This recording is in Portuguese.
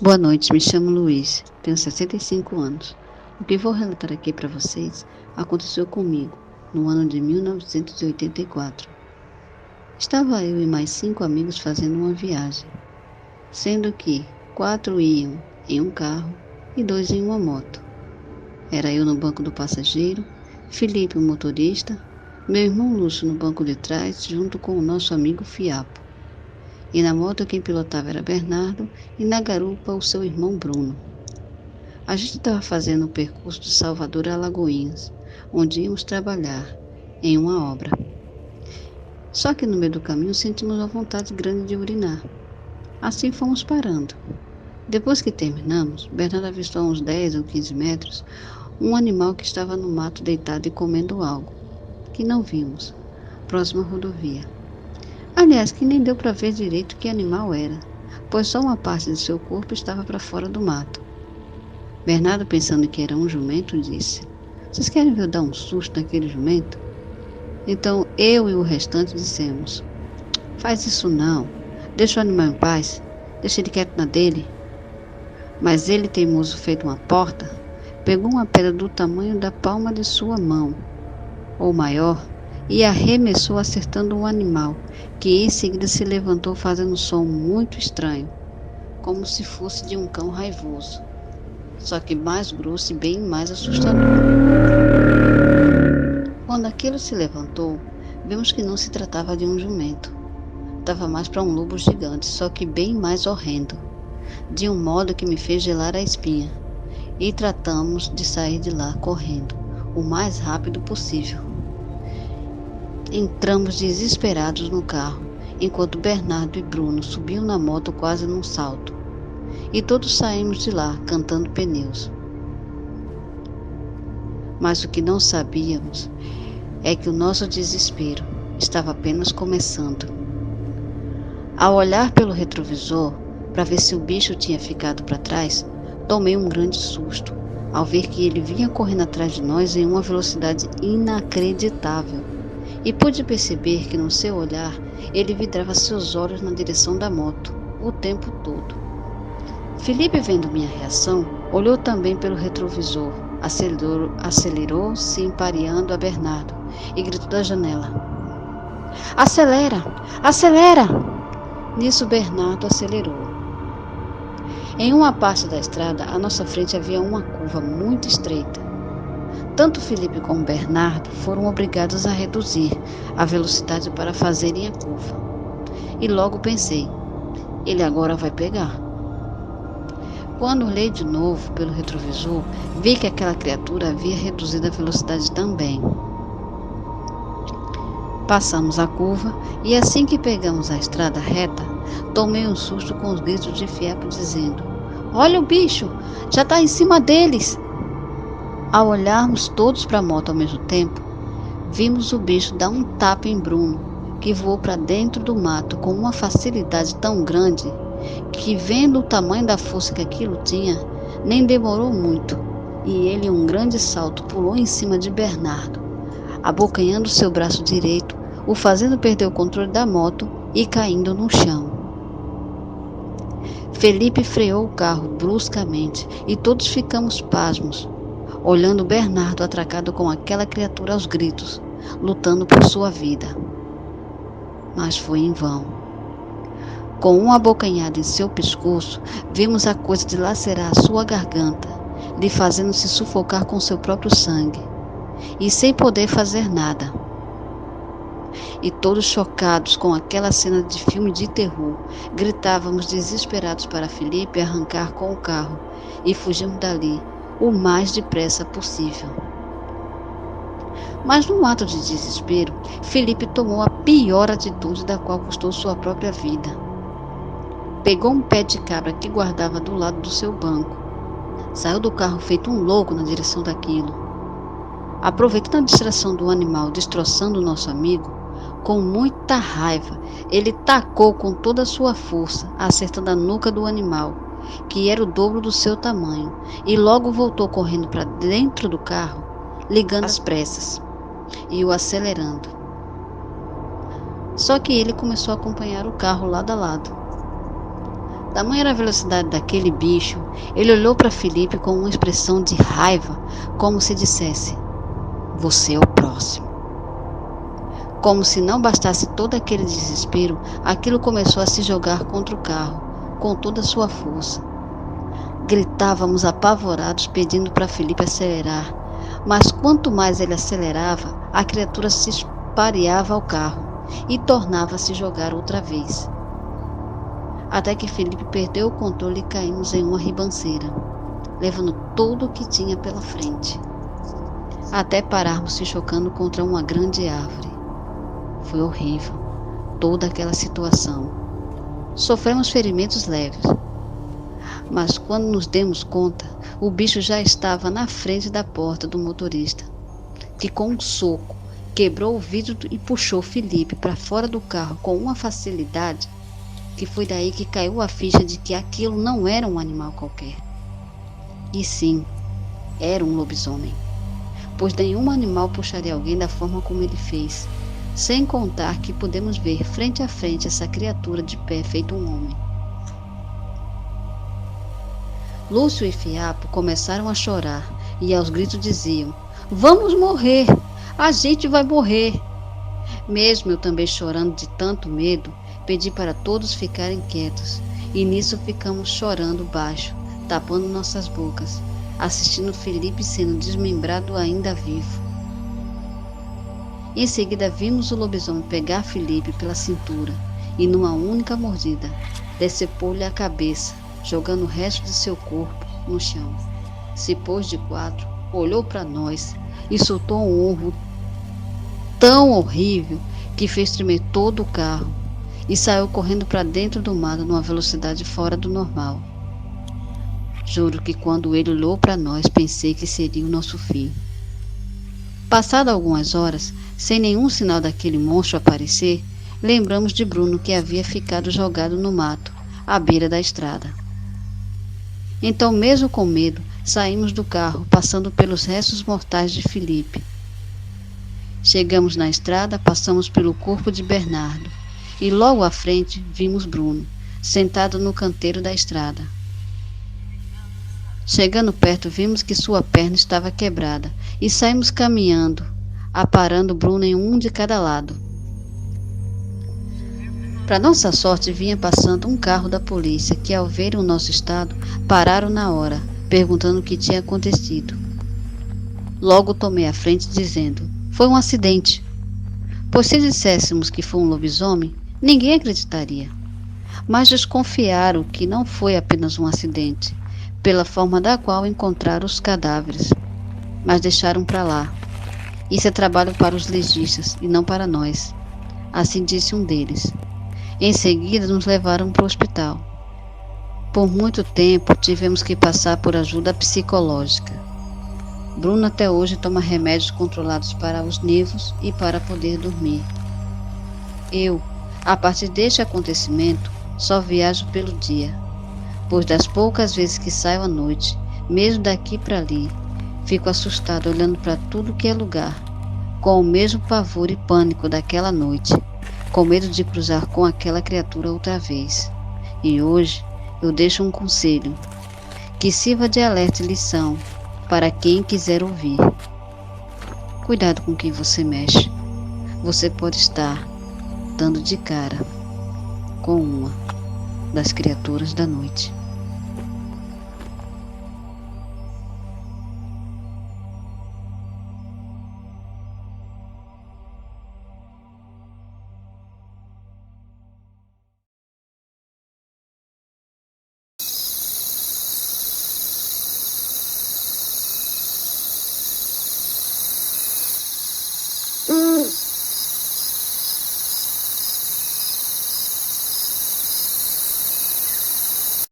Boa noite, me chamo Luiz, tenho 65 anos. O que vou relatar aqui para vocês aconteceu comigo no ano de 1984. Estava eu e mais 5 amigos fazendo uma viagem, sendo que 4 iam em um carro e 2 em uma moto. Era eu no banco do passageiro, Felipe o motorista, meu irmão Lúcio no banco de trás, junto com o nosso amigo Fiapo. E na moto quem pilotava era Bernardo e na garupa o seu irmão Bruno. A gente estava fazendo o percurso de Salvador a Alagoinhas, onde íamos trabalhar em uma obra. Só que no meio do caminho sentimos uma vontade grande de urinar. Assim fomos parando. Depois que terminamos, Bernardo avistou a uns 10 ou 15 metros um animal que estava no mato deitado e comendo algo, que não vimos, próximo à rodovia. Aliás, que nem deu para ver direito que animal era, pois só uma parte de seu corpo estava para fora do mato. Bernardo, pensando que era um jumento, disse: "Vocês querem ver eu dar um susto naquele jumento?" Então eu e o restante dissemos: "Faz isso não, deixa o animal em paz, deixa ele quieto na dele." Mas ele, teimoso feito uma porta, pegou uma pedra do tamanho da palma de sua mão, ou maior, e arremessou acertando o animal, que em seguida se levantou fazendo um som muito estranho, como se fosse de um cão raivoso, só que mais grosso e bem mais assustador. Quando aquilo se levantou, vimos que não se tratava de um jumento. Dava mais para um lobo gigante, só que bem mais horrendo, de um modo que me fez gelar a espinha, e tratamos de sair de lá correndo, o mais rápido possível. Entramos desesperados no carro, enquanto Bernardo e Bruno subiam na moto quase num salto, e todos saímos de lá cantando pneus. Mas o que não sabíamos é que o nosso desespero estava apenas começando. Ao olhar pelo retrovisor para ver se o bicho tinha ficado para trás, tomei um grande susto ao ver que ele vinha correndo atrás de nós em uma velocidade inacreditável, e pude perceber que no seu olhar ele vidrava seus olhos na direção da moto o tempo todo. Felipe, vendo minha reação, olhou também pelo retrovisor, acelerou, se empareando a Bernardo, e gritou da janela: "Acelera! Acelera!" Nisso Bernardo acelerou. Em uma parte da estrada, à nossa frente havia uma curva muito estreita. Tanto Felipe como Bernardo foram obrigados a reduzir a velocidade para fazerem a curva. E logo pensei: ele agora vai pegar. Quando olhei de novo pelo retrovisor, vi que aquela criatura havia reduzido a velocidade também. Passamos a curva e assim que pegamos a estrada reta, tomei um susto com os gritos de Fiapo dizendo: "Olha o bicho, já está em cima deles!" Ao olharmos todos para a moto ao mesmo tempo, vimos o bicho dar um tapa em Bruno, que voou para dentro do mato com uma facilidade tão grande que, vendo o tamanho da força que aquilo tinha, nem demorou muito, e ele, em um grande salto, pulou em cima de Bernardo, abocanhando seu braço direito, o fazendo perder o controle da moto e caindo no chão. Felipe freou o carro bruscamente e todos ficamos pasmos, olhando Bernardo atracado com aquela criatura aos gritos, lutando por sua vida. Mas foi em vão. Com uma abocanhada em seu pescoço, vimos a coisa dilacerar a sua garganta, lhe fazendo se sufocar com seu próprio sangue, e sem poder fazer nada. E todos chocados com aquela cena de filme de terror, gritávamos desesperados para Felipe arrancar com o carro e fugirmos dali o mais depressa possível. Mas num ato de desespero, Felipe tomou a pior atitude da qual custou sua própria vida. Pegou um pé de cabra que guardava do lado do seu banco. Saiu do carro feito um louco na direção daquilo. Aproveitando a distração do animal destroçando o nosso amigo, Com muita raiva, ele tacou com toda a sua força, acertando a nuca do animal, que era o dobro do seu tamanho, e logo voltou correndo para dentro do carro, ligando às pressas e o acelerando. Só que ele começou a acompanhar o carro lado a lado. Tamanha era a velocidade daquele bicho, ele olhou para Felipe com uma expressão de raiva, como se dissesse: "Você é o próximo." Como se não bastasse todo aquele desespero, aquilo começou a se jogar contra o carro, com toda a sua força. Gritávamos apavorados, pedindo para Felipe acelerar, mas quanto mais ele acelerava, a criatura se espareava ao carro e tornava a se jogar outra vez. Até que Felipe perdeu o controle e caímos em uma ribanceira, levando tudo o que tinha pela frente, até pararmos se chocando contra uma grande árvore. Foi horrível, toda aquela situação. Sofremos ferimentos leves, mas quando nos demos conta, o bicho já estava na frente da porta do motorista, que com um soco quebrou o vidro e puxou Felipe para fora do carro com uma facilidade que foi daí que caiu a ficha de que aquilo não era um animal qualquer. E sim, era um lobisomem, pois nenhum animal puxaria alguém da forma como ele fez, sem contar que podemos ver frente a frente essa criatura de pé feito um homem. Lúcio e Fiapo começaram a chorar e aos gritos diziam: "Vamos morrer! A gente vai morrer!" Mesmo eu também chorando de tanto medo, pedi para todos ficarem quietos, e nisso ficamos chorando baixo, tapando nossas bocas, assistindo Felipe sendo desmembrado ainda vivo. Em seguida vimos o lobisomem pegar Felipe pela cintura e, numa única mordida, decepou-lhe a cabeça, jogando o resto de seu corpo no chão. Se pôs de quatro, olhou para nós e soltou um urro tão horrível que fez tremer todo o carro e saiu correndo para dentro do mato numa velocidade fora do normal. Juro que quando ele olhou para nós, pensei que seria o nosso fim. Passado algumas horas, sem nenhum sinal daquele monstro aparecer, lembramos de Bruno, que havia ficado jogado no mato, à beira da estrada. Então, mesmo com medo, saímos do carro, passando pelos restos mortais de Felipe. Chegamos na estrada, passamos pelo corpo de Bernardo, e logo à frente vimos Bruno, sentado no canteiro da estrada. Chegando perto, vimos que sua perna estava quebrada e saímos caminhando, aparando Bruno em um de cada lado. Para nossa sorte, vinha passando um carro da polícia que, ao ver o nosso estado, pararam na hora, perguntando o que tinha acontecido. Logo tomei a frente, dizendo: "Foi um acidente." Pois se disséssemos que foi um lobisomem, ninguém acreditaria. Mas desconfiaram que não foi apenas um acidente, pela forma da qual encontraram os cadáveres, mas deixaram para lá. Isso é trabalho para os legistas e não para nós, assim disse um deles. Em seguida nos levaram para o hospital. Por muito tempo tivemos que passar por ajuda psicológica. Bruno até hoje toma remédios controlados para os nervos e para poder dormir. Eu, a partir deste acontecimento, só viajo pelo dia, pois das poucas vezes que saio à noite, mesmo daqui para ali, fico assustado olhando para tudo que é lugar, com o mesmo pavor e pânico daquela noite, com medo de cruzar com aquela criatura outra vez. E hoje eu deixo um conselho, que sirva de alerta e lição para quem quiser ouvir. Cuidado com quem você mexe. Você pode estar dando de cara com uma das criaturas da noite.